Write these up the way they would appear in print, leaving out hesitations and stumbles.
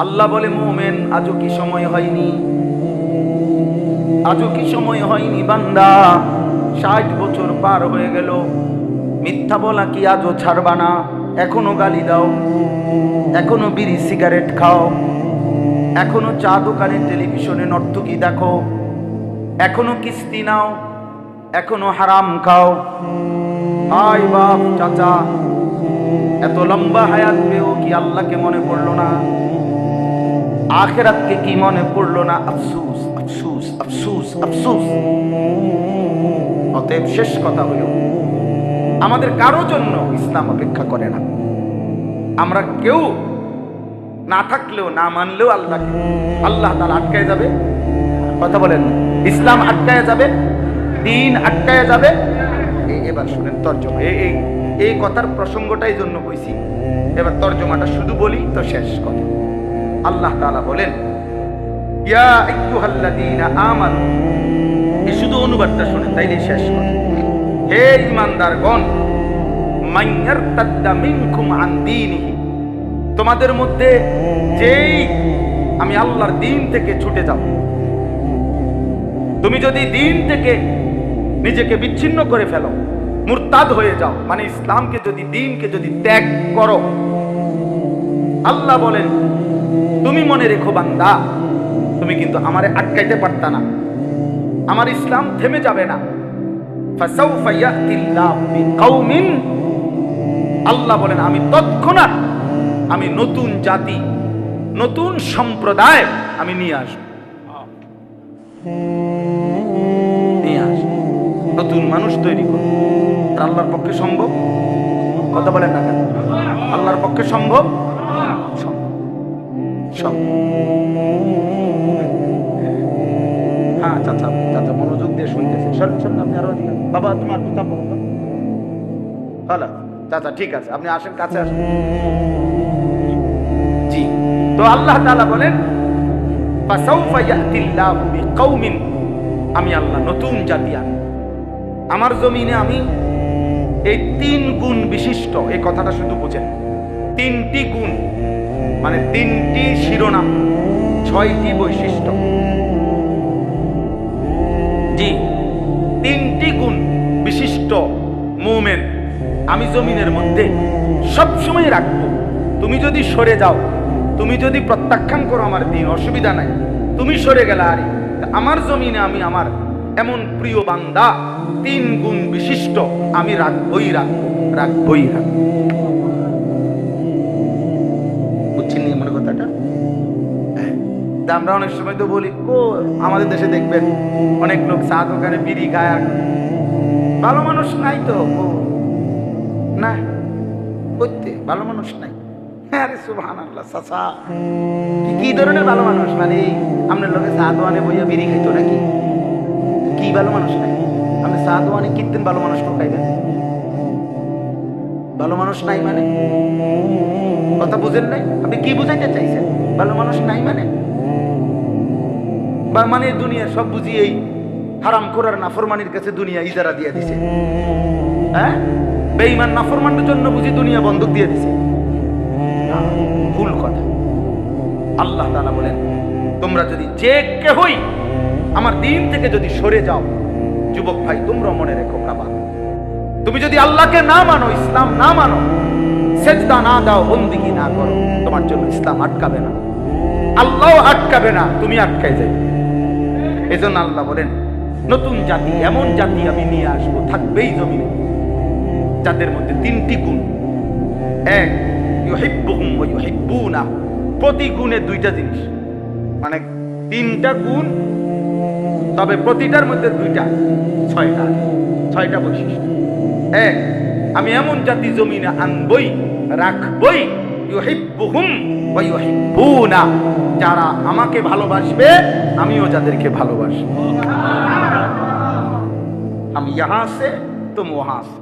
আল্লাহ বলে, মুমিন আজও কি সময় হয়নি? আজও কি সময় হয়নি বান্দা? 60 বছর পার হয়ে গেল, মিথ্যা বলা কি আজও ছাড়বা না? এখনো গালি দাও, এখনো বিড়ি সিগারেট খাও, এখনো চা দোকানে টেলিভিশনে নর্তকী দেখো, এখনো কিস্তি নাও, এখনো হারাম খাও। ভাই, বাপ, চাচা, এত লম্বা হায়াত পেয়েও কি আল্লাহকে মনে পড়লো না? আখিরাতকে কি মনে পড়লো না? আফসোস, আফসোস, আফসোস, আফসোস। অতএব শেষ কথা হলো, আমাদের কারো জন্য ইসলাম অপেক্ষা করে না। আমরা কেউ না থাকলেও না মানলেও আল্লাহ তাআলা আটকায় যাবে। কথা বলেন, ইসলাম আটকায় যাবে, দ্বীন আটকায় যাবে। এবার শুনেন তর্জমা। এই কথার প্রসঙ্গটাই জন্য কইছি, এবার তর্জমাটা শুধু বলি তো শেষ কথা। আল্লাহ তাআলা বলেন, ইয়া আইয়ুহাল্লাযীনা আমানু, এই শুধু অনুবাদটা শুনেন তাইলে শেষ কথা। হে ঈমানদারগণ, মান ইয়ারতাদ্দা মিনকুম আন দীনিহি, তোমাদের মধ্যে যেই আমি আল্লাহর দ্বীন থেকে ছুটে যাও, তুমি যদি দ্বীন থেকে নিজেকে বিচ্ছিন্ন করে ফেলো, মুরতাদ হয়ে যাও, মানে ইসলামকে যদি, দ্বীনকে যদি ত্যাগ করো, আল্লাহ বলেন তুমি মনে রেখো বান্দা, তুমি কিন্তু আমারে আটকাইতে পারতা না, আমার ইসলাম থেমে যাবে না। ফাসাউফা ইয়াতিল্লাহু বিকাউমিন, আল্লাহ বলেন আমি তৎক্ষণাৎ আমি নতুন জাতি, নতুন সম্প্রদায় আমি নিয়ে আসব, নতুন মানুষ তৈরি করব। আল্লাহর পক্ষে সম্ভব? কথা বলেন না কেন? আল্লাহর পক্ষে সম্ভব? হ্যাঁ চাচা, চাচা মনোযোগ দিয়ে শুনতেছে। আপনি আরো বাবা তোমার কথা বলবো। হ্যালো চাচা, ঠিক আছে, আপনি আসেন, কাছে আসেন। জি, তো আল্লাহ তাআলা বলেন ফাসাউফা ইয়াতিল্লাহু বিকাউমিন, আমি আল্লাহ নতুন জাতি আনব আমার জমিনে। আমি এই 3 গুণ বিশিষ্ট, এই কথাটা শুধু বুঝেন, 3টি গুণ মানে 3টি শিরোনাম, 6টি বৈশিষ্ট্য। জি, 3টি গুণ বিশিষ্ট মুমিন আমি জমিনের মধ্যে সবসময় রাখবো। তুমি যদি সরে যাও, তুমি যদি প্রত্যাখ্যান করো আমার দ্বীন, অসুবিধা নাই, তুমি সরে গেলে আর আমার জমিনে আমি আমার এমন প্রিয় বান্দা 3 গুণ বিশিষ্ট আমি রাখবই রাখবো, রাখবই রাখবো। বুঝছেন নি আমার কথাটা? আমরা অনেক সময় তো বলি, ও আমাদের দেশে দেখবেন অনেক লোক চা দোকানে বিড়ি খায়, আর ভালো মানুষ নাই তো না, করতে ভালো মানুষ নাই। আরে সুবহানাল্লাহ, চাচা কি ধরনের ভালো মানুষ? মানে আপনার লোকে চা দোকানে বইয়া বিড়ি খাইতো নাকি? কি ভালো মানুষ নাই? আপনি চা দোকানে কিনতেন, ভালো মানুষ ঠকাইবেন? ভালো মানুষ নাই মানে কথা বুঝেন নাই? আপনি কি বুঝাইতে চাইছেন? ভালো মানুষ নাই মানে মানে দুনিয়ার সব বুঝি এই হারাম করার নাফরমানির কাছে দুনিয়া ইজারা দিয়ে দিছে। হ্যাঁ, বেঈমান নাফরমানের জন্য বুঝি দুনিয়া বন্ধক দিয়ে দিছে। ভুল কথা। আল্লাহ তাআলা বলেন, তোমরা যদি যে কেহই আমার দ্বীন থেকে যদি সরে যাও, যুবক ভাই তোমরা মনে রেখো বাবা, তুমি যদি আল্লাহকে না মানো, ইসলাম না মানো, সেজদা না দাও, বন্দেগী না করো, তোমার জন্য ইসলাম আটকাবে না, আল্লাহ আটকাবে না, তুমি আটকায় যাবে। এজন্য আল্লাহ বলেন নতুন জাতি, এমন জাতি আমি নিয়ে আসবো, থাকবেই জমিনে, যাদের মধ্যে 3টি গুণ। 1, ইউহিব্বুহুম ওয়া ইউহিব্বুনা, প্রতি গুণে 2টা জিনিস, মানে 3টা গুণ, তবে প্রতিটার মধ্যে 2টা, 6টা বৈশিষ্ট্য। 1, আমি এমন জাতি জমিনে আনবই, রাখবই, ইউহিব্বুহুম ওয়া ইউহিব্বুনা, যারা আমাকে ভালোবাসবে, আমিও যাদেরকে ভালোবাসবো। हम यहां से तुम वहां से,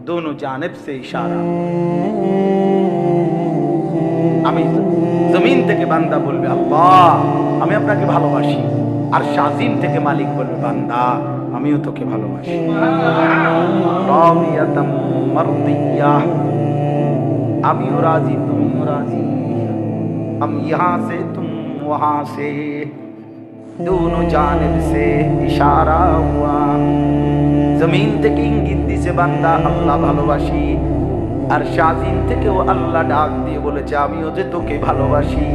दोनों जानिब से इशारा। আমি জমিন থেকে বান্দা বলবে আল্লাহ আমি আপনাকে ভালোবাসি, আর শাজিম থেকে মালিক বলবে বান্দা আমিও তোকে ভালোবাসি। রাদিয়াতাম মারদিয়া, আমিও রাজি তুমিও রাজি। हम यहाँ से तुम वहाँ से, दोनों जानिब से इशारा हुआ। जमीन থেকে ইঙ্গিত দিছে বান্দা আল্লাহ ভালোবাসি, আর শাজিন থেকেও আল্লাহ ডাক দিয়ে বলেছে আমিও যে তোকে ভালোবাসি।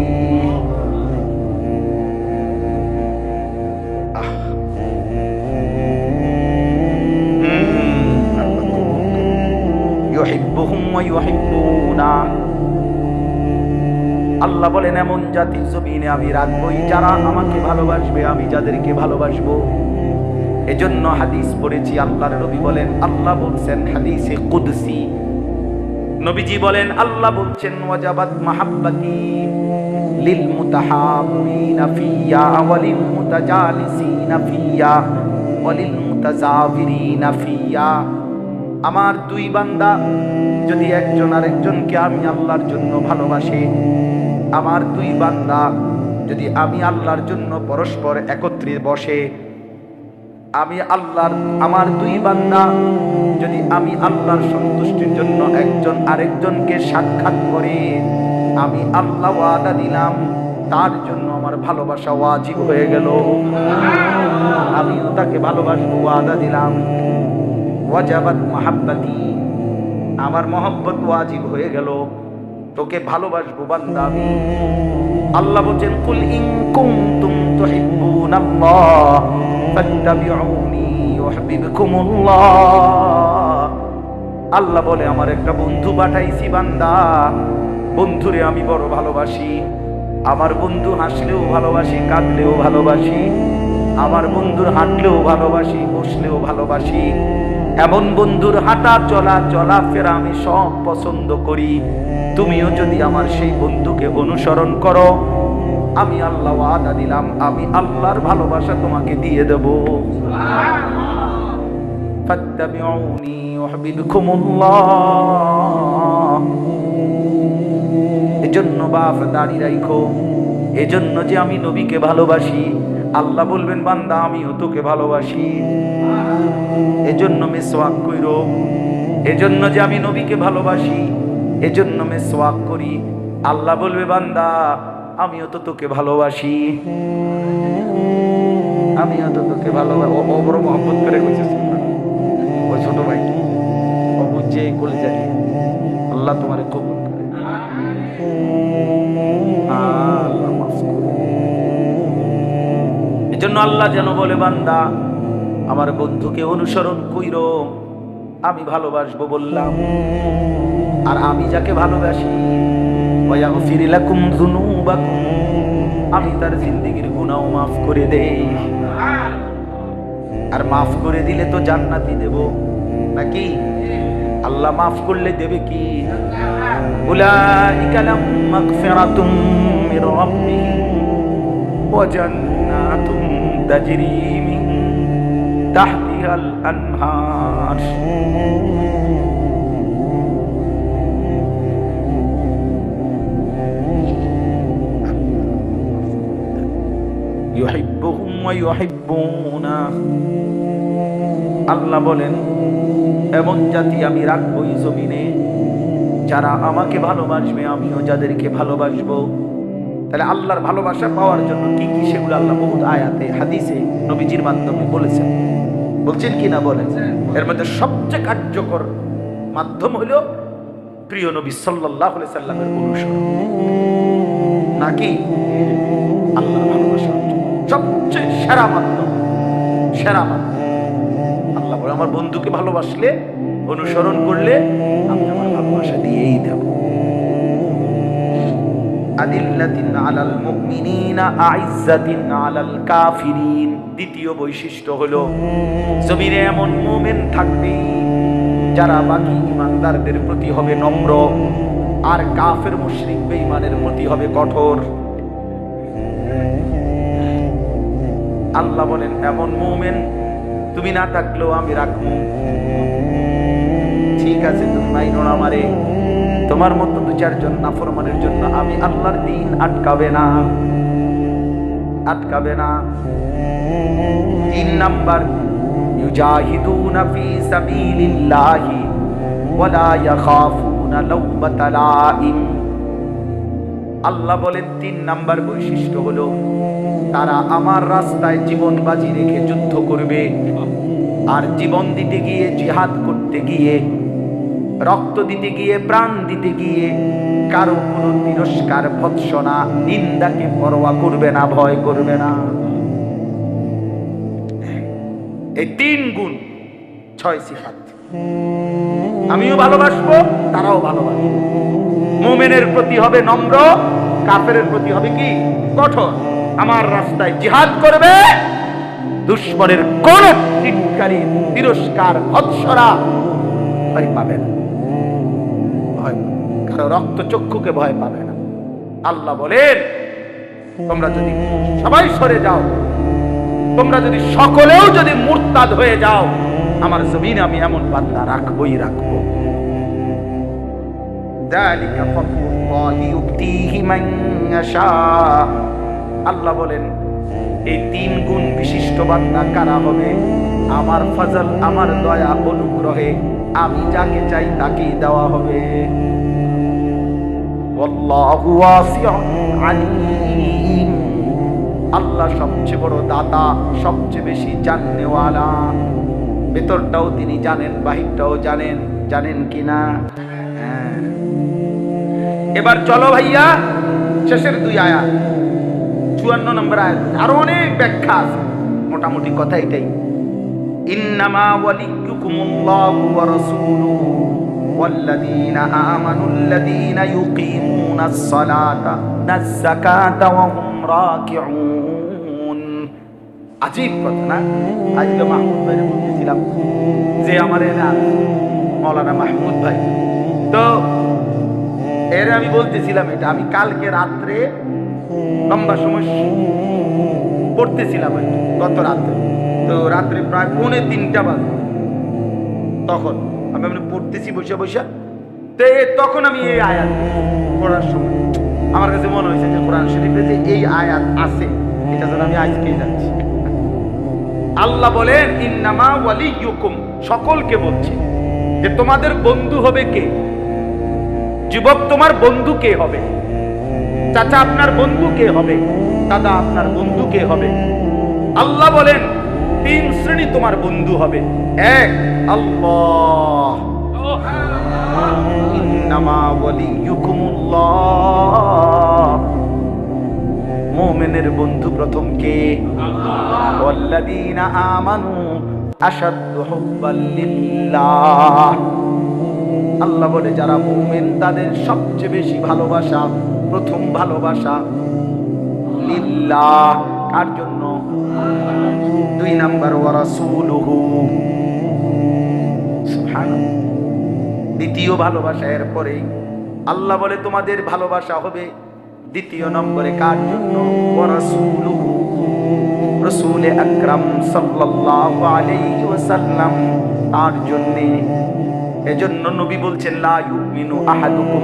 ইউহিব্বুহুম ওয়া ইউহিব্বুনা। আল্লাহ বলেন এমন জাতি জমিনে আমি রাখবই যারা আমাকে ভালোবাসবে, আমি যাদেরকে ভালোবাসবো। এজন্য হাদিস পড়েছি, আল্লাহর নবী বলেন, আল্লাহ বলছেন হাদিসে কুদসি, নবীজি বলেন আল্লাহ বলছেন ওয়াজাবাত মাহাব্বাতি লিল মুতাহাব্বিনা ফিয়া ওয়া লিল মুতাজালিসিনা ফিয়া ওয়া লিল মুতাজাবিরিনা ফিয়া। আমার দুই বান্দা যদি একজন আরেকজনকে আমি আল্লাহর জন্য ভালোবাসে, আমার দুই বান্দা যদি আমি আল্লাহর জন্য পরস্পর একত্রে বসে, আমি আল্লাহর, আমার দুই বান্দা যদি আমি আল্লাহর সন্তুষ্টির জন্য একজন আরেকজনকে সাক্ষাৎ করে, আমি আল্লাহ ওয়াদা দিলাম তার জন্য আমার ভালোবাসা ওয়াজিব হয়ে গেল, আমিও তাকে ভালোবাসবো, ওয়াদা দিলাম। ওয়াজাবাত মাহাব্বাতি, আমার মহব্বত ওয়াজিব হয়ে গেল, তোকে ভালোবাসবো বান্দা আমি। আল্লাহ বলেন কুল ইন কুনতুম তুহিব্বুনাল্লাহ ফাত্তাবিউনি ইউহিব্বুকুমুল্লাহ। আল্লাহ বলে আমার একটা বন্ধু পাঠাইছি বান্দা, বন্ধুরে আমি বড় ভালোবাসি। আমার বন্ধু হাসলেও ভালোবাসি, কাঁদলেও ভালোবাসি, আমার বন্ধুর হাঁটলেও ভালোবাসি, বসলেও ভালোবাসি। এমন বন্ধুর হাঁটা চলা চলাফেরা আমি সব পছন্দ করি। তুমিও যদি আমার সেই বন্ধুকে অনুসরণ করো, আমি আল্লাহ ওয়াদা দিলাম আমি আল্লাহর ভালোবাসা তোমাকে দিয়ে দেব। ফাত্তাবিউনি ইউহিব্বুকুমুল্লাহ। এজন্য বাপ দাঁড়িয়ে রাখো, এজন্য যে আমি নবীকে ভালোবাসি, আল্লাহ বলবেন বান্দা আমিও তোকে ভালোবাসি। এজন্য মিসওয়াক কইরো, এজন্য যে আমি নবীকে ভালোবাসি, এজন্য মিসওয়াক করি। আল্লাহ বলবে বান্দা আমিও তো তোকে ভালোবাসি, আমিও তো তোকে ভালোবাসি। ও বড় মহব্বত করে কইছে ওই ছোট ভাই, ও বুঝছে কলিজা দিয়ে। আল্লাহ তোমারে কবুল করে, আল্লাহ মাফ করে। এজন্য আল্লাহ যেন বলে বান্দা আমার বন্ধুকে অনুসরণ কইরো, আমি ভালোবাসবো বললাম। আর আমি যাকে ভালোবাসি ওয়াগফির লাকুম যুনুবাকুম, আমি তার জিন্দেগীর গুনাহ মাফ করে দেই। আর মাফ করে দিলে তো জান্নাতি দেব নাকি? আল্লাহ মাফ করলে দেবে কি? উলাইকা লাহুম মাগফিরাতুম মির রাব্বিহিম ওয়া জান্নাতুন তাজরি মিন তাহতিহাল আনহার। ইউহিব্বুহুম ওয়া ইউহিব্বুনা। আল্লাহ বলেন এমন জাতি আমি রাখবো এই জমিনে যারা আমাকে ভালোবাসবে, আমিও যাদেরকে ভালোবাসবো। তাহলে আল্লাহর ভালোবাসা পাওয়ার জন্য কি কি সেগুলো আল্লাহ বহুত আয়াতে হাদিসে নবীজির মাধ্যমে বলেছেন, বলছেন কি না বলেন? এর মধ্যে সবচেয়ে কার্যকর মাধ্যম হলো প্রিয় নবী সাল্লাল্লাহু আলাইহি সাল্লামের অনুসরণ, নাকি আল্লাহর ভালোবাসা সবচেয়ে সেরা মাধ্যম, সেরা মাধ্যম। আল্লাহ বলে আমার বন্ধুকে ভালোবাসলে, অনুসরণ করলে আমি আমার ভালোবাসা দিয়েই দেব। আদিল্লাতিন আলাল মুমিনিনা আইজ্জাতিন আলাল কাফিরিন। দ্বিতীয় বৈশিষ্ট্য হলো জমিনে এমন মুমিন থাকবে যারা বাকি ইমানদারদের প্রতি হবে নম্র, আর কাফের মুশরিক বেঈমানের প্রতি হবে কঠোর। আল্লাহ বলেন এমন মুমিন তুমি না থাকলেও আমি রাখবো। ঠিক আছে তুমি মাইনো না আমারে, তোমার মতো দু চারজন নাফরমানের জন্য আমি আল্লাহর দ্বীন আটকাবে না, আটকাবে না। 3 নাম্বার ইউজাহিদুনা ফি সাবিলিল্লাহি ওয়া লা ইয়াখাফুনা লাওমাতা লাইম। আল্লাহ বলেন 3 নাম্বার বৈশিষ্ট্য হলো তারা আমার রাস্তায় জীবন বাজি রেখে যুদ্ধ করবে। আর জীবন দিতে গিয়ে, জিহাদ করতে গিয়ে, রক্ত দিতে গিয়ে, প্রাণ দিতে গিয়ে কারো কোনো তিরস্কার, ভৎসনা, নিন্দাকে পরোয়া করবে না, ভয় করবে না। এই 3 গুণ, 6 সিফাত। আমিও ভালোবাসবো, তারাও ভালোবাসবো। মুমিনের প্রতি হবে নম্র, কাফেরের প্রতি হবে কি? কঠোর। আমার রাস্তায় জিহাদ করবে, দুশমনের কোন টিটকারি, তিরস্কার, ভৎসনা ভয় পাবে না, ভয় কারো রক্ত চক্ষুকে ভয় পাবে না। আল্লাহ বলেন তোমরা যদি সবাই সরে যাও, তোমরা যদি সকলেও যদি মুরতাদ হয়ে যাও, আমার জমিনে আমি এমন বান্দা রাখবই রাখবো। যালিকা ফাদলুল্লাহি ইউতিহি মান ইয়াশা। আল্লাহ বলেন এই 3 গুণ বিশিষ্ট বান্দা কারা হবে? আমার ফজল, আমার দয়া, অনুগ্রহে আমি যাকে চাই তাকেই দেওয়া হবে। আল্লাহু ওয়াসিউন আলিম। আল্লাহ সবচেয়ে বড় দাতা, সবচেয়ে বেশি জানেওয়ালা। ভেতরটাও তিনি জানেন, বাহিরটাও জানেন। জানেন কিনা? হ্যাঁ। এবার চলো ভাইয়া, শেষের 2 আয়াত, 54 নম্বর আয়াত। আরো অনেক ব্যাখ্যা আছে, মোটামুটি কথা এটাই। ইন্নামা ওয়ালিয়ুকুমুল্লাহু ওয়া রাসূলুহু ওয়াল্লাযীনা আমানুল্লাযীনা ইউকিমুনাস সালাতা ওয়াজ যাকাতা ওয়া হুম রাকিউন। আজীব কথা না? আজকে মাহমুদ ভাইরে বলতেছিলাম যে আমার এরা মাওলানা মাহমুদ ভাই, তো এর আমি বলতেছিলাম এটা আমি কালকে রাত্রে লম্বা সময় পড়তেছিলাম গত রাত্রে। তো রাত্রে প্রায় 2:45 বাজে, তখন আমি পড়তেছি বসে বসে। তো তখন আমি এই আয়াত পড়ার সময় আমার কাছে মনে হয়েছে যে কোরআন শরীফে যে এই আয়াত আছে, এটা যেন আমি আজকেই যাচ্ছি। আল্লাহ বলেন ইন্নামা ওয়ালিয়ুকুম, সকলকে বলছে যে তোমাদের বন্ধু হবে কে? যুবক তোমার বন্ধু কে হবে? চাচা আপনার বন্ধু কে হবে? দাদা আপনার বন্ধু কে হবে? আল্লাহ বলেন 3 শ্রেণী তোমার বন্ধু হবে। 1, আল্লাহ। ইন্নামা ওয়ালিয়ুকুমুল্লাহ, মুমিনের বন্ধু প্রথম কে? আল্লাহ। ওয়াল্লাযীনা আমানু আশাদ্দু হুব্বাল লিল্লাহ। আল্লাহ বলে যারা মুমিন তাদের সবচেয়ে বেশি ভালোবাসা, প্রথম ভালোবাসা লিল্লাহ। কার জন্য? 2 নাম্বার ওয়া রাসূলুহু, সুবহানাল্লাহ। দ্বিতীয় ভালোবাসা এরপরে আল্লাহ বলে তোমাদের ভালোবাসা হবে 2 নম্বরে কার জন্য? ওয়া রাসূলুহু, রাসূল আকরাম সাল্লাল্লাহু আলাইহি ওয়াসাল্লাম, তার জন্য। এজন্য নবী বলছেন লা ইউমিনু আহাদুকুম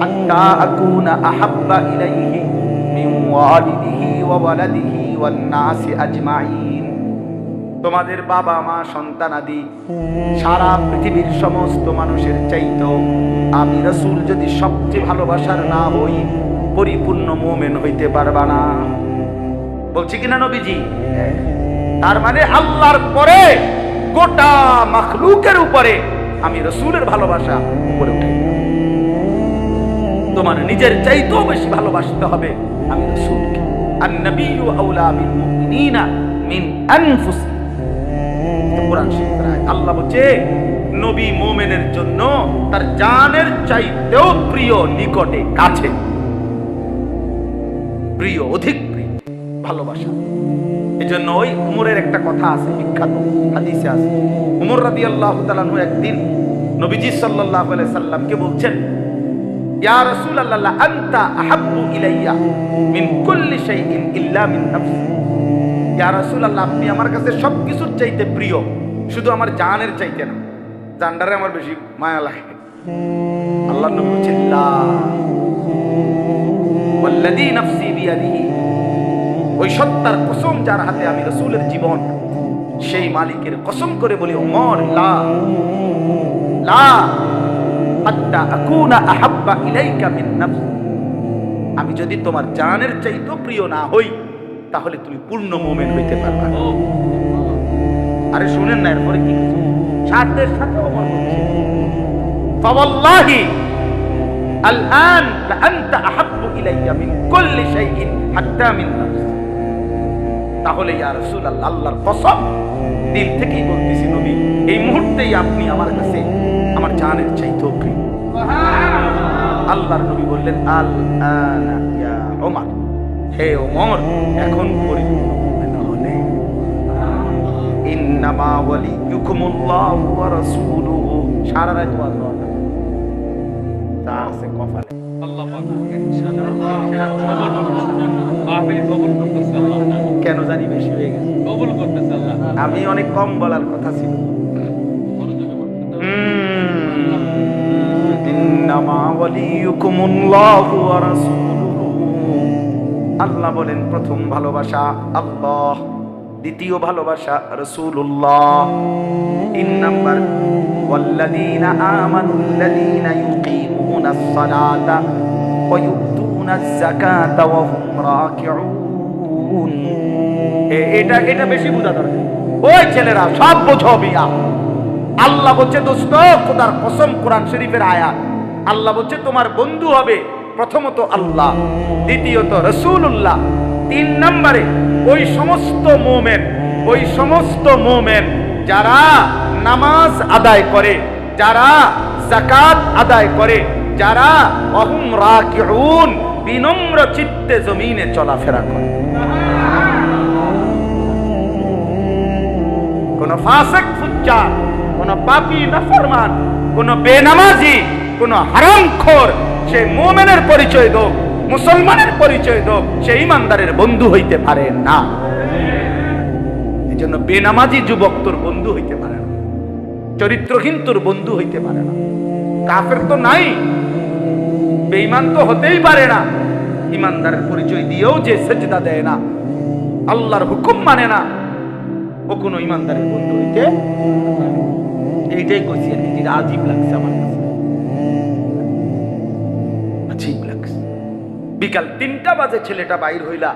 হাত্তা আকুনা আহাব্বা ইলাইহি মিন ওয়ালিদিহি ওয়া ওয়ালাদিহি ওয়ান নাসি আজমাইন। তোমাদের বাবা মা সন্তানাদি সারা পৃথিবীর সমস্ত মানুষের চাইতেও আমি রাসূল যদি সবচেয়ে ভালোবাসার না হই, পরিপূর্ণ মুমিন হইতে পারবা না। বলছি কিনা নবীজি? তার মানে আল্লাহর পরে গোটা মাখলুকের উপরে আমি রাসূলের ভালোবাসা উপরে উঠে। তোমার নিজের চাইতেও বেশি ভালোবাসতে হবে আমি রাসূলকে। আন-নাবিয়্যু আওলা বিল মুমিনিনা মিন আনফুসিহিম। কোরআন শরীফের আয়াত। আল্লাহ বলছে নবী মুমিনের জন্য তার জানের চাইতেও প্রিয়, নিকটে, কাছে, প্রিয়, অধিক প্রিয় ভালোবাসা। এজন্য ওই উমরের একটা কথা আছে, বিখ্যাত হাদিসে আছে। উমর রাদিয়াল্লাহু তাআলা আনহু একদিন নবীজি সাল্লাল্লাহু আলাইহি সাল্লামকে বলছেন, ইয়া রাসূলুল্লাহ আনতা আহাব্বু ইলাইয়া মিন কুল্লি শাইইন ইল্লা মিন নাফসি। ইয়া রাসূলুল্লাহ আপনি আমার কাছে সবকিছুর চাইতে প্রিয়, শুধু আমার জানের চাইতে না। জানটারে আমার বেশি মায়া লাগে। আল্লাহ নবী বলছেন লা ওয়াল্লাযী নাফসি বিয়াদিহি, ওই সত্তার কসম যার হাতে আমি রাসূলের জীবন, সেই মালিকের কসম করে বলি ওমর লা লা হাত্তা আকুনা আহাব্বা ইলাইকা মিন নাফসি, আমি যদি তোমার জানের চাইতেও প্রিয় না হই তাহলে তুমি পূর্ণ মুমিন হইতে পারবে না। আরে শুনেন না এরপরে কি সাথের সাথে ওমর বলছে ফাওয়াল্লাহি আলআন লা আনতা আহাব্বু ইলাইয়া মিন কুল্লি শাইইন হাত্তা মিন নাফসি। তাহলে ইয়া রাসূলুল্লাহ আল্লাহর কসম দিল থেকেই বলতেছি নবী এই মুহূর্তেই আপনি আমার কাছে আমার জানের চাইতেও প্রিয়। আল্লাহর নবী বললেন আল আনা ইয়া ওমর, হে ওমর এখন পরিপূর্ণ মুমিন হলে। ইন্নামা ওয়ালিয়ুকুমুল্লাহু ওয়া রাসূলুহু। সারা রাত ওয়াজ তা আছে কপালে আল্লাহ পাক কেন জানি বেশি হয়ে গেছে কবুল করতেছে আল্লাহ। আমি অনেক কম বলার কথা ছিল। ইন্নামা ওয়ালিয়ুকুমুল্লাহু ওয়া রাসূলুহু। আল্লাহ বলেন প্রথম ভালোবাসা আল্লাহ, দ্বিতীয় ভালোবাসা রাসূলুল্লাহ, 3 নাম্বার ওয়াল্লাযীনা আমানুল্লাযীনা ইউকিমুনাস সালাতা ওয়া ইউতুনাজ যাকাতা ওয়া হুম রাকিউন। এটা বেশি বুঝা দরকার। ওই ছেলেরা সব বোঝো বিয়া। আল্লাহ বলছে দোস্ত খোদার কসম কোরআন শরীফের আয়াত, আল্লাহ বলছে তোমার বন্ধু হবে প্রথমত আল্লাহ, দ্বিতীয়ত রাসূলুল্লাহ, 3 নম্বরে ওই সমস্ত মোমেন যারা নামাজ আদায় করে, যারা যাকাত আদায় করে, যারা ওয়াহুম রাকিউন বিনম্র চিত্তে জমিনে চলাফেরা করে। কোন ফাসিক ফুজ্জার, কোন পাপী নাফরমান, কোন বেনামাজি, কোন হারামখোর সে মুমিনের পরিচয় দাও, মুসলমানের পরিচয় দাও, সে ইমানদারের বন্ধু হইতে পারে না। এজন্য বেনামাজি যুবক তোর বন্ধু হইতে পারে না, চরিত্রহীন তোর বন্ধু হইতে পারে না। কাফের তো নাই, বেঈমান তো হতেই পারে না। ইমানদারের পরিচয় দিয়েও যে সেজদা দেয় না, আল্লাহর হুকুম মানে না, ও কোনো ইমানদারের বন্ধু হইতে। এইটাই কইছি আর কি, যেটা আজীব লাগছে আমার কাছে, আজীব লাগছে। বিকাল 3টা বাজে ছেলেটা বাইর হইলা,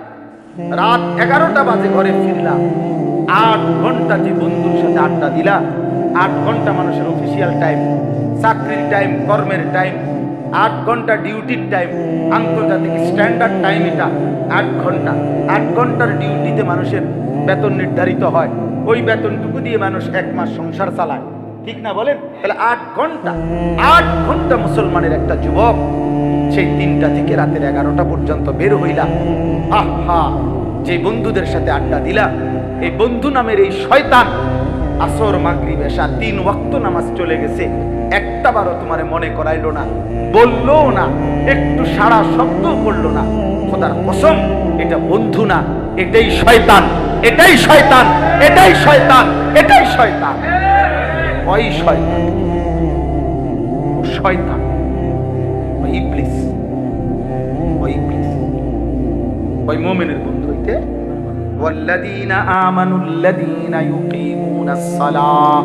রাত 11টা বাজে ঘরে ফিরলা। 8 ঘন্টা যে বন্ধুর সাথে আড্ডা দিলা, 8 ঘন্টা মানুষের অফিসিয়াল টাইম, চাকরির টাইম, কর্মের টাইম, 8 ঘন্টা ডিউটির টাইম, আন্তর্জাতিক স্ট্যান্ডার্ড টাইম এটা 8 ঘন্টা। 8 ঘন্টার ডিউটিতে মানুষের বেতন নির্ধারিত হয়, ওই বেতনটুকু দিয়ে মানুষ 1 মাস সংসার চালায়, ঠিক না বলেন? তাহলে 8 ঘন্টা মুসলমানের একটা যুবক সেই 3টা থেকে রাতের 11টা পর্যন্ত বের হইলা। আহা, যে বন্ধুদের সাথে আড্ডা দিলা, এই বন্ধু নামের এই শয়তান আসর মাগরিব এশা 3 ওয়াক্ত নামাজ চলে গেছে, একটা বারও তোমারে মনে করাইলো না, বললো না, একটু সারা শব্দ করলো না। খোদার কসম এটা বন্ধু না, এটাই শয়তান, এটাই শয়তান, এটাই শয়তান, এটাই শয়তান। ওই শয়তান, শয়তান, ওই ইবলিস, ওই ইবলিস, ওই মুমিনের বন্ধু হইতে। ওয়াল্লাযীনা আমানুল্লাযীনা ইউকিমুনাস সালাহ।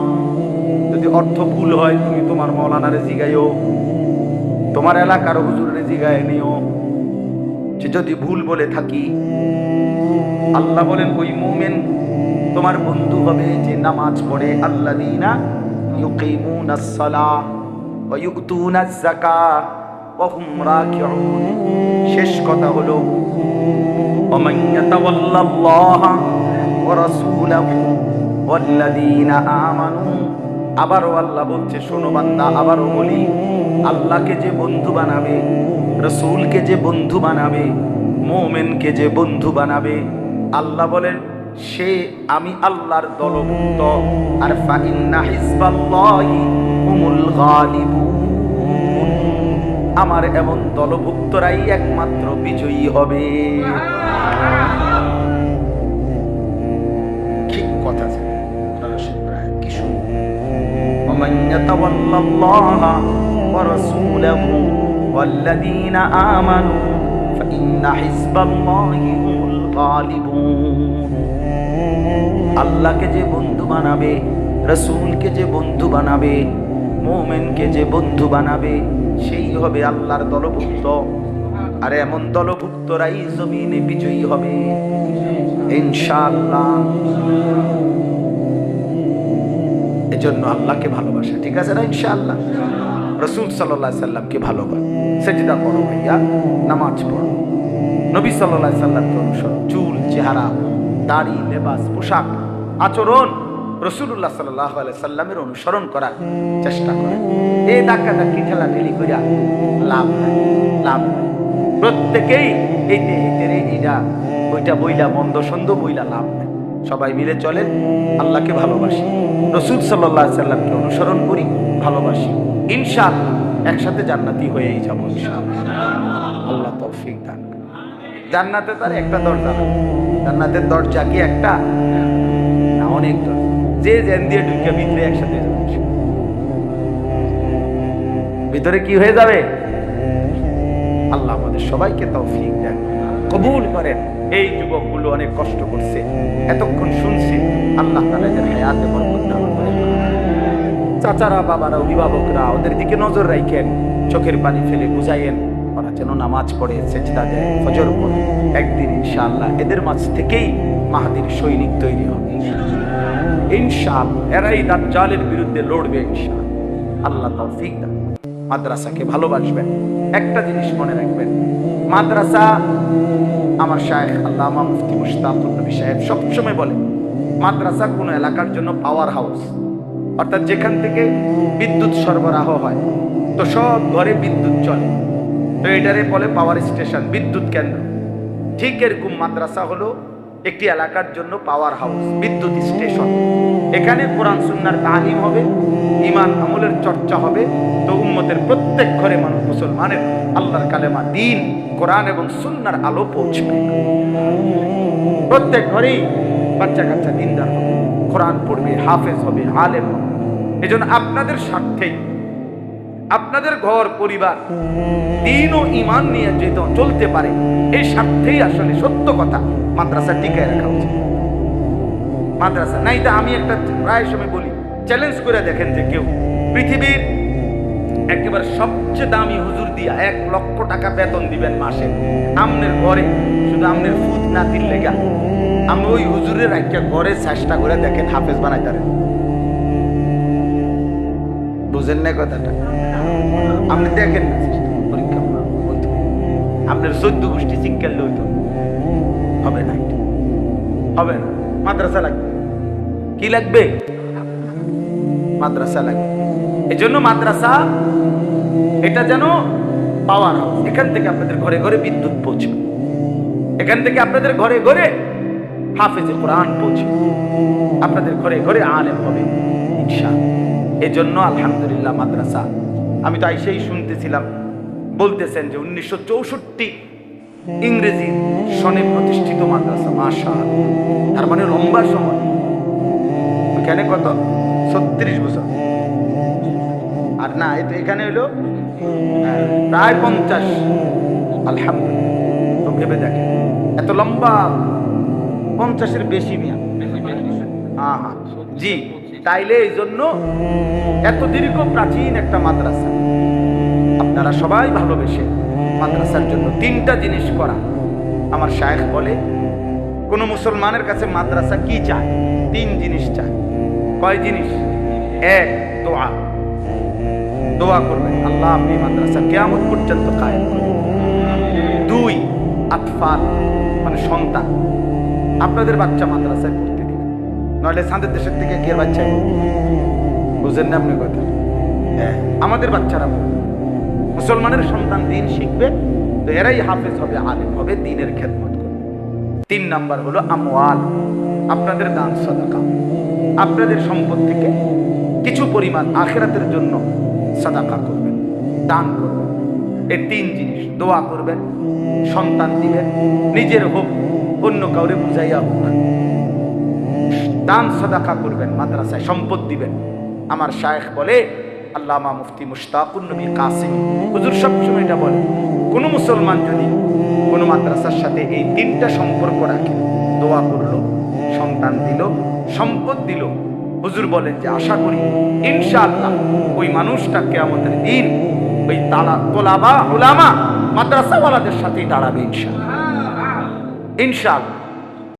যদি অর্থ ভুল হয় তুমি তোমার মাওলানারে জিগাইও, তোমার এলাকার হুজুরে জিগায় নিও, যে যদি ভুল বলে থাকি। আল্লাহ বলেন ওই মুমিন তোমার বন্ধু হবে যে নামাজ পড়ে। আল্লাযীনা ইউকিমুনাস সালাহ ওয়া ইউতুনাজ যাকাত ওয়া হুম রাকিউন। শেষ কথা হলো ওমান ইয়াতাওয়াল্লাল্লাহা ওয়া রাসূলাহু ওয়াল্লাযীনা আমানু। আবারও আল্লাহ বলছে শোনো বান্দা, আবারও বলি, আল্লাহকে যে বন্ধু বানাবে, রাসূলকে যে বন্ধু বানাবে, মুমিনকে যে বন্ধু বানাবে, আল্লাহ বলেন সে আমি আল্লাহর দলভুক্ত। আর ফাইন্না হিজবাল্লাহি হুমুল গালিবুন। আমার এমন দলভুক্তরাই একমাত্র বিজয়ী হবে। ঠিক কথা আছে, কি শুনুন। ومن يتولى الله ورسوله والذين آمنوا فإن حزب الله هم الغالبون। আল্লাহকে যে বন্ধু বানাবে, রাসূলকে যে বন্ধু বানাবে, মুমিনকে যে বন্ধু বানাবে, সেই হবে আল্লাহর দলভুক্ত। আর এমন দলভুক্তরাই জমিনে বিজয়ী হবে ইনশাআল্লাহ। এজন্য আল্লাহকে ভালোবাসা, ঠিক আছে না? ইনশাআল্লাহ রাসূল সাল্লাল্লাহু আলাইহি সাল্লামকে ভালোবাসা, সেজদা করো ভাইয়া, নামাজ পড়ো, নবী সাল্লাল্লাহু আলাইহি সাল্লামকে অনুসরণ, চুল, চেহারা, দাড়ি, লেবাস, পোশাক, আচরণ রাসূলুল্লাহ সাল্লাল্লাহু আলাইহি সাল্লামের অনুসরণ করার চেষ্টা করেন। এই ধাক্কাধাক্কি ঠেলাঠেলি কইরা লাভ নাই, লাভ নাই। প্রত্যেকেই এইটা ওইটা বইলা, মন্দ সন্দ বইলা লাভ নাই। সবাই মিলে চলেন, আল্লাহকে ভালোবাসি, রাসূল সাল্লাল্লাহু আলাইহি সাল্লামকে অনুসরণ করি, ভালোবাসি, ইনশাআল্লাহ একসাথে জান্নাতি হয়েই যাব ইনশাআল্লাহ। আল্লাহ তৌফিক দান। জান্নাতে তার একটা দরজা না, জান্নাতের দরজা কি একটা না, অনেক দরজা। যে জেন দিয়ে ঢুকে ভিতরে একসাথে যাবে, ভিতরে কি হয়ে যাবে? আল্লাহ আমাদের সবাইকে তৌফিক দেন, কবুল করেন। এই যুবকগুলো অনেক কষ্ট করছে, এতক্ষণ শুনছে, আল্লাহ তাআলা এদের হায়াতে বরকত দান করেন। চাচারা, বাবারা, অভিভাবকরা ওদের দিকে নজর রাখেন, চোখের পানি ফেলে বুঝাইয়েন ওরা যেন নামাজ পড়ে, সেজদা দেয়, ফজর পড়ে। একদিন ইনশাআল্লাহ এদের মাঝ থেকেই মাহদীর সৈনিক তৈরি হবে ইনশাআল্লাহ। এরাই দাজ্জালের বিরুদ্ধে লড়বে ইনশাআল্লাহ। আল্লাহ তৌফিক দান। মাদ্রাসাকে ভালোবাসবেন। একটা জিনিস মনে রাখবেন, মাদ্রাসা, আমার শায়েখ আল্লামা মুফতি মুশতাকুর নবী সাহেব সবসময় বলে, মাদ্রাসা কোনো এলাকার জন্য পাওয়ার হাউস, অর্থাৎ যেখান থেকে বিদ্যুৎ সরবরাহ হয়, তো সব ঘরে বিদ্যুৎ চলে, তো এটারে বলে পাওয়ার স্টেশন, বিদ্যুৎ কেন্দ্র। ঠিক এরকম মাদ্রাসা হলো একটি এলাকার জন্য পাওয়ার হাউস, বিদ্যুৎ স্টেশন। এখানে কোরআন সুন্নাহর তালিম হবে, ঈমান আমলের চর্চা হবে, তো উম্মতের প্রত্যেক ঘরে মানুষ, মুসলমানের আল্লাহর কালেমা, দ্বীন, কোরআন এবং সুন্নাহর আলো পৌঁছবে। প্রত্যেক ঘরেই বাচ্চা কাচ্চা দ্বীনদার হবে, কোরআন পড়বে, হাফেজ হবে, আলেম হবে। এজন্য আপনাদের স্বার্থেই, আপনাদের ঘর পরিবার দ্বীন ও ঈমান নিয়ে যেতে চলতে পারে, এই স্বার্থেই আসলে সত্য কথা মাদ্রাসা টিকায় রাখা উচিত। মাদ্রাসা নাই তো, আমি একটা প্রায় সময় বলি, চ্যালেঞ্জ করে দেখেন যে কেউ পৃথিবীর একেবারে সবচেয়ে দামি হুজুর দিয়া 1 লক্ষ টাকা বেতন দিবেন মাসে, আমনের ঘরে শুধু আমনের ফুট নাতির লেগা, আমি ওই হুজুরের একটা ঘরে চেষ্টা করে দেখেন হাফেজ বানাই তারেন। বুঝেন না কথাটা? আপনি দেখেন না, পরীক্ষা হইতো, আপনার 14 গোষ্ঠী চিঙ্কেল হইতো, হবে না, হবে না। মাদ্রাসা লাগবে। কি লাগবে? মাদ্রাসা লাগবে। এই জন্য মাদ্রাসা এটা যেন পাওয়ার হাউস, এখান থেকে আপনাদের ঘরে ঘরে বিদ্যুৎ পৌঁছবে, এখান থেকে আপনাদের ঘরে ঘরে হাফেজে কোরআন পৌঁছবে, আপনাদের ঘরে ঘরে আলেম হবে ইনশাআল্লাহ। এই জন্য আলহামদুলিল্লাহ মাদ্রাসা, আমি তো আইসেই শুনতেছিলাম, বলতেছেন যে 1964 ইংরেজি সনে প্রতিষ্ঠিত মাদ্রাসা, মাশাআল্লাহ। তার মানে লম্বা সময়, ওইখানে কত 36 বছর, আর না এটা এখানে হইলো প্রায় 50। আলহামদুলিল্লাহ। তো ভেবে দেখেন, এত লম্বা, 50-এর বেশি মিয়া। হ্যাঁ হ্যাঁ জি, তাইলে এই জন্য এত দীর্ঘ প্রাচীন একটা মাদ্রাসা। আপনারা সবাই ভালোবেসে মাদ্রাসার জন্য 3টা জিনিস করা। আমার শায়েখ বলে, কোন মুসলমানের কাছে মাদ্রাসা কি চায়? 3 জিনিস চায়। কয় জিনিস? 1, দোয়া। দোয়া করবেন, আল্লাহ আপনি মাদ্রাসা কিয়ামত পর্যন্ত কায়েম করুন। 2, আতফাল, মানে সন্তান, আপনাদের বাচ্চা মাদ্রাসায় পড়তে দিবেন, নইলে সাদের দেশের থেকে কে বাচ্চা? বুঝেন না আপনি কথা? হ্যাঁ, আমাদের বাচ্চারা মুসলমানের সন্তান দ্বীন শিখবে, তো এরাই হাফেজ হবে, আলেম হবে, দ্বীনের খেদমত করবে। 3 নাম্বার হলো আমওয়াল, আপনাদের দান সাদাকা, আপনাদের সম্পদ থেকে কিছু পরিমাণ আখিরাতের জন্য সাদাকা করবেন, দান করবেন। এই 3 জিনিস, দোয়া করবেন, সন্তান দিবেন, নিজের হোক অন্য কাউরে বুঝাইয়া হোক, দান সাদাকা করবেন, মাদ্রাসায় সম্পদ দিবেন। আমার শায়েখ বলে, আল্লামা মুফতি মুশতাকুর নবী কাসিমি হুজুর সবসময় এটা বলে, কোন মুসলমান যদি কোন মাদ্রাসার সাথে এই 3টা সম্পর্ক রাখে, দোয়া করলো, সন্তান দিল, সম্পদ দিল, হুজুর বলেন যে আশা করি ইনশাআল্লাহ ওই মানুষটা কিয়ামতের দিন ওই তোলাবা উলামা মাদ্রাসাওয়ালাদের সাথেই দাঁড়াবে ইনশাআল্লাহ। ইনশাআল্লাহ।